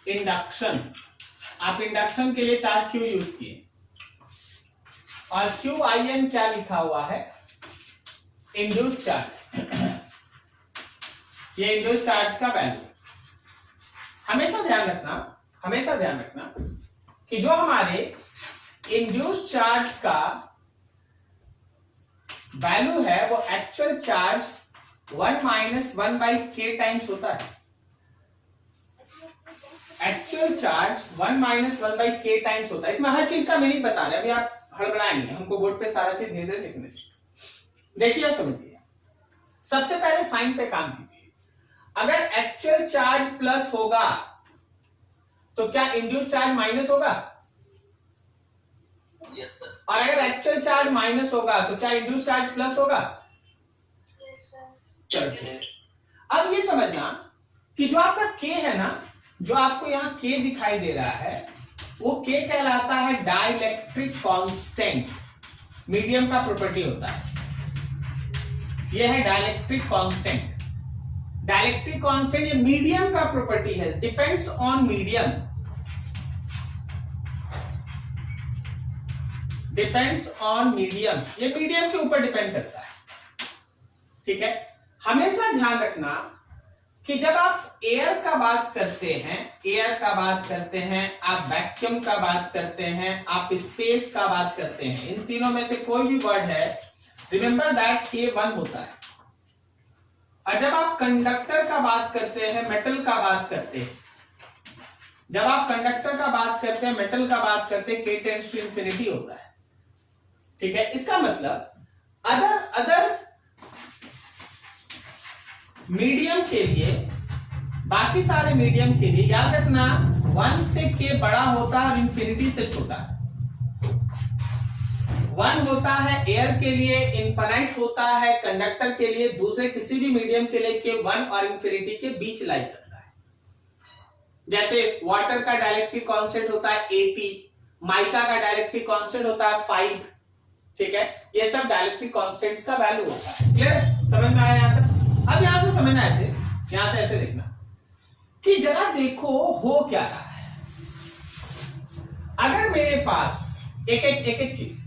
induction, आप इंडक्शन के लिए चार्ज क्यू यूज किए और क्यू आई एन क्या लिखा हुआ है? Induced charge. ये इंड्यूस्ड चार्ज का वैल्यू। हमेशा ध्यान रखना कि जो हमारे इंड्यूस्ड चार्ज का वैल्यू है वो एक्चुअल चार्ज 1 - 1/k टाइम्स होता है। एक्चुअल चार्ज 1 - 1/k टाइम्स होता है। इसमें हर चीज का मीनिंग बता रहे हैं, अभी आप हड़बड़ाए नहीं, हमको बोर्ड पे सारा चीज धीरे-धीरे लिखने दीजिए। देखिए और समझिए। सबसे पहले साइन पे काम कीजिए। अगर एक्चुअल चार्ज प्लस होगा तो क्या इंड्यूस्ड चार्ज माइनस होगा? Yes sir. और अगर एक्चुअल चार्ज माइनस होगा तो क्या इंड्यूस्ड चार्ज प्लस होगा? Yes, sir. चलिए, अब ये समझना कि जो आपका K है ना, जो आपको यहाँ K दिखाई दे रहा है वो K कहलाता है डाइलेक्ट्रिक कांस्टेंट, मीडियम का प्रॉपर्टी होता है। ये है डाइलेक्ट्रिक कांस्टेंट। डाइलेक्ट्रिक कांस्टेंट ये मीडियम का प्रॉपर्टी है, depends on medium, depends on medium, ये मीडियम के ऊपर डिपेंड करता है, ठीक है। हमेशा ध्यान रखना कि जब आप एयर का बात करते हैं, आप वैक्यूम का बात करते हैं, आप स्पेस का बात करते हैं, इन तीनों में से कोई भी वर्ड है, रिमेंबर दैट K1 होता है। और जब आप कंडक्टर का बात करते हैं, मेटल का बात करते हैं, जब आप कंडक्टर का बात करते हैं, मेटल का बात करते हैं, K टेंड्स टू इंफिनिटी होता है, ठीक है। इसका मतलब अदर मीडियम के लिए, बाकी सारे मीडियम के लिए याद रखना 1 से K बड़ा होता है और इंफिनिटी से छोटा। 1 होता है एयर के लिए, इनफाइनाइट होता है कंडक्टर के लिए, दूसरे किसी भी मीडियम के लिए के 1 और इंफिनिटी के बीच लाई करता है। जैसे वाटर का डाइलेक्ट्रिक कांस्टेंट होता है 80, माइका का डाइलेक्ट्रिक कांस्टेंट होता है 5, ठीक है। ये सब डाइलेक्ट्रिक कांस्टेंट्स का वैल्यू होता है। क्लियर, समझ में आया यहां तक? अब यहां से समझना, यहां से ऐसे देखना कि जरा देखो हो क्या रहा है। अगर मेरे पास एक चीज,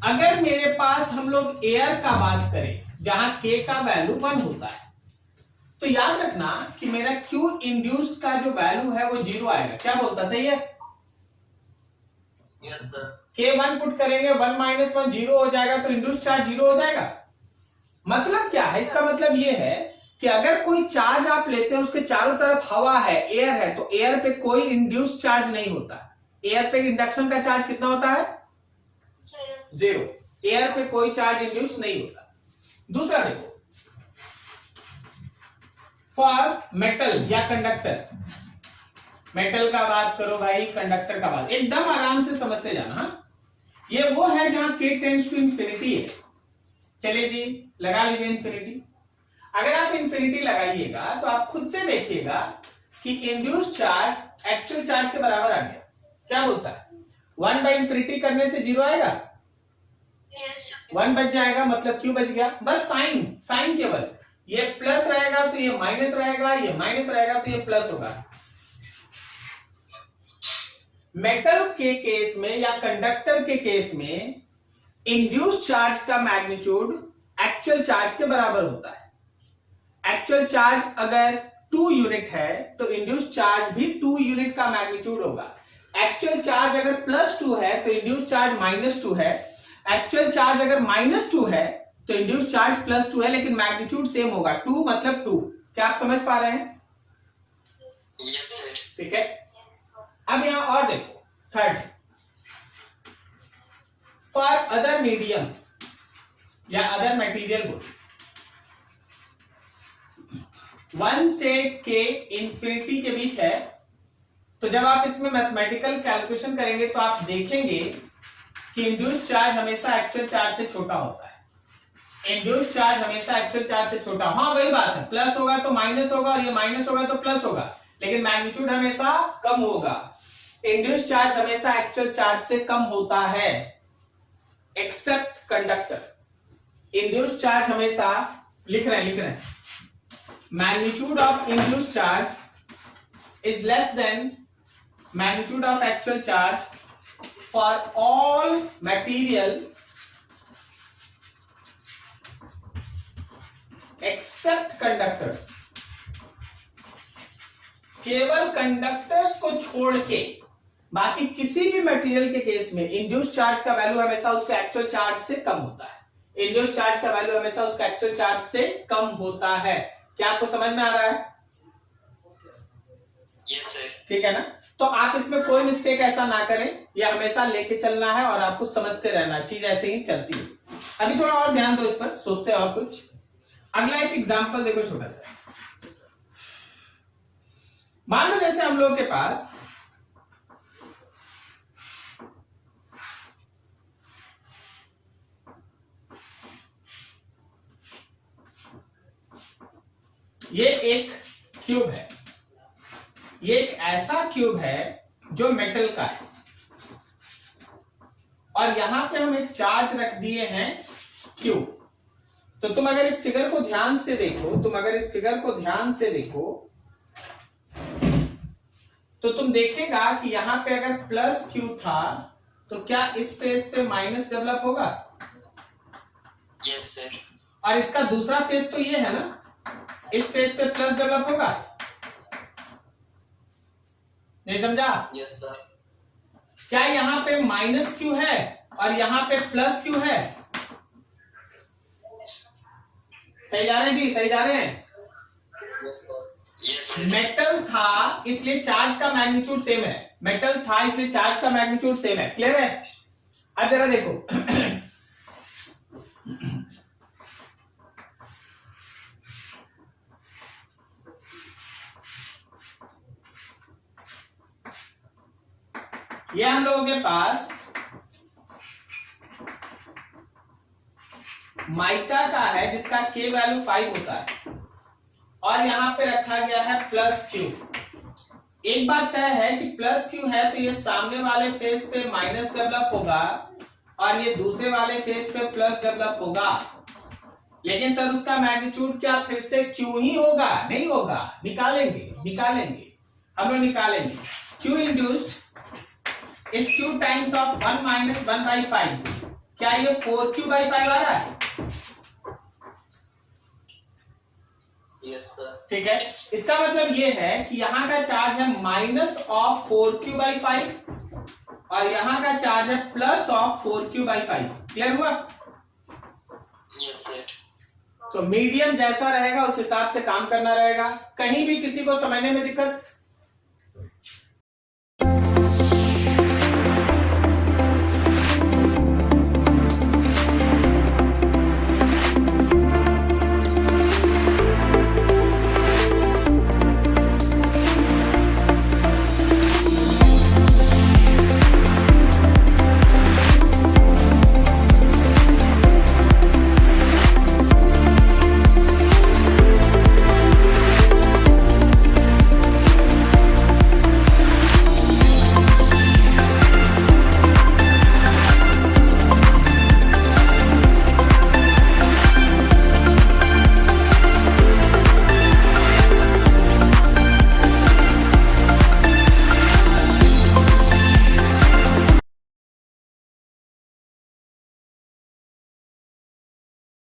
अगर मेरे पास हम लोग एयर का बात करें जहां K का वैल्यू 1 होता है, तो याद रखना कि मेरा Q इंड्यूस्ड का जो वैल्यू है वो 0 आएगा। क्या बोलता, सही है? Yes sir. K1 पुट करेंगे, 1 - 1 0 हो जाएगा, तो इंड्यूस्ड चार्ज 0 हो जाएगा। मतलब क्या है इसका? मतलब ये है कि अगर कोई चार्ज आप लेते हैं उसके चारों तरफ हवा है, एयर है, तो एयर पे कोई इंड्यूस चार्ज नहीं होता। एयर पे इंडक्शन का चार्ज कितना होता है? 0। एयर पे कोई चार्ज इंड्यूस नहीं होता। दूसरा देखो, फॉर मेटल या कंडक्टर, मेटल का बात करो भाई, कंडक्टर का बात, एकदम आराम से समझते जाना। ये वो है जहां k टेंड्स टू इंफिनिटी है। चलिए जी, लगा लीजिए इंफिनिटी। अगर आप इंफिनिटी लगाइएगा तो आप खुद से देखिएगा कि इंड्यूस चार्ज एक्चुअल चार्ज के बराबर आ गया। क्या बोलता है? 1 बाई इंफिनिटी करने से 0 आएगा, Yes. 1 बच जाएगा, मतलब क्यों बच गया? बस साइन, साइन केवल, ये प्लस रहेगा तो ये माइनस रहेगा, ये माइनस रहेगा तो ये प्लस होगा। मेटल के केस में या कंडक्टर के केस में इंड्यूस चार्ज का मैग्नीट्यूड एक्चुअल चार्ज के बराबर होता है। एक्चुअल चार्ज अगर 2 यूनिट है तो इंड्यूस चार्ज भी 2 यूनिट का मैग्नीट्यूड होगा। एक्चुअल चार्ज अगर +2 है तो इंड्यूस चार्ज -2 है। एक्चुअल चार्ज अगर -2 है तो इंड्यूस चार्ज +2 है, लेकिन मैग्नीट्यूड सेम होगा। 2 मतलब 2। क्या आप समझ पा रहे हैं? Yes sir. ठीक है। अब यहां और देखो, थर्ड, फॉर अदर मीडियम या अदर मटेरियल बोल, 1 से k इंफिनिटी के बीच है, तो जब आप इसमें मैथमेटिकल कैलकुलेशन करेंगे तो आप देखेंगे कि इंड्यूस चार्ज हमेशा एक्चुअल चार्ज से छोटा होता है। इंड्यूस चार्ज हमेशा एक्चुअल चार्ज से छोटा, हाँ वही बात है, प्लस होगा तो माइनस होगा और ये माइनस होगा तो प्लस होगा, लेकिन मैग्नीट्यूड हमेशा कम होगा। इंड्यूस चार्ज हमेशा एक्चुअल चार्ज से कम होता है, एक्सेप्ट कंडक्टर। इंड्यूस चार्ज हमेशा, लिख रहे हैं, magnitude of induce charge is less than magnitude of actual charge for all material except conductors. केवल कंडक्टर्स को छोड़ के बाकी किसी भी मटेरियल के केस में इंड्यूस चार्ज का वैल्यू हमेशा उसके एक्चुअल चार्ज से कम होता है। इंड्यूस चार्ज का वैल्यू हमेशा उसके एक्चुअल चार्ज से कम होता है। क्या आपको समझ में आ रहा है? Yes sir. ठीक है ना? तो आप इसमें कोई मिस्टेक ऐसा ना करें, यह हमेशा लेके चलना है और आपको समझते रहना, चीज ऐसे ही चलती है। अभी थोड़ा और ध्यान दो इस पर, सोचते हैं और कुछ। अगला एक एग्जांपल देखो छोटा सा। मान लो जैसे हम लोग के पास ये एक क्यूब है, ये एक ऐसा क्यूब है जो मेटल का है, और यहां पे हम एक चार्ज रख दिए हैं Q। तो तुम अगर इस फिगर को ध्यान से देखो, तो तुम देखेगा कि यहां पे अगर +Q था तो क्या इस फेस पे माइनस डेवलप होगा? Yes sir. और इसका दूसरा फेस तो ये है ना, इस फेस पे प्लस डेवलप होगा। नहीं समझा? Yes sir. क्या यहां पे -Q है और यहां पे +Q है? सही जा रहे हैं जी, सही जा रहे हैं। Yes sir. Yes sir. Metal था इसलिए चार्ज का मैग्नीट्यूड सेम है, मेटल था इसलिए चार्ज का मैग्नीट्यूड सेम है। क्लियर है? अब जरा देखो ये हम लोगों के पास माइका का है जिसका K वैल्यू 5 होता है, और यहां पे रखा गया है +Q। एक बात तय है कि +Q है तो ये सामने वाले फेस पे माइनस डेवलप होगा और ये दूसरे वाले फेस पे प्लस डेवलप होगा। लेकिन सर उसका मैग्नीट्यूड क्या फिर से Q ही होगा? नहीं होगा, निकालेंगे हम लोग निकालेंगे। Q इंड्यूस्ड इस Q टाइम्स ऑफ 1 - 1/5, क्या ये 4Q/5 आ रहा है? Yes sir. ठीक है, इसका मतलब ये है कि यहां का चार्ज है -4Q/5 और यहां का चार्ज है +4Q/5। क्लियर हुआ? Yes sir. तो मीडियम जैसा रहेगा उस हिसाब से काम करना रहेगा। कहीं भी किसी को समझने में दिक्कत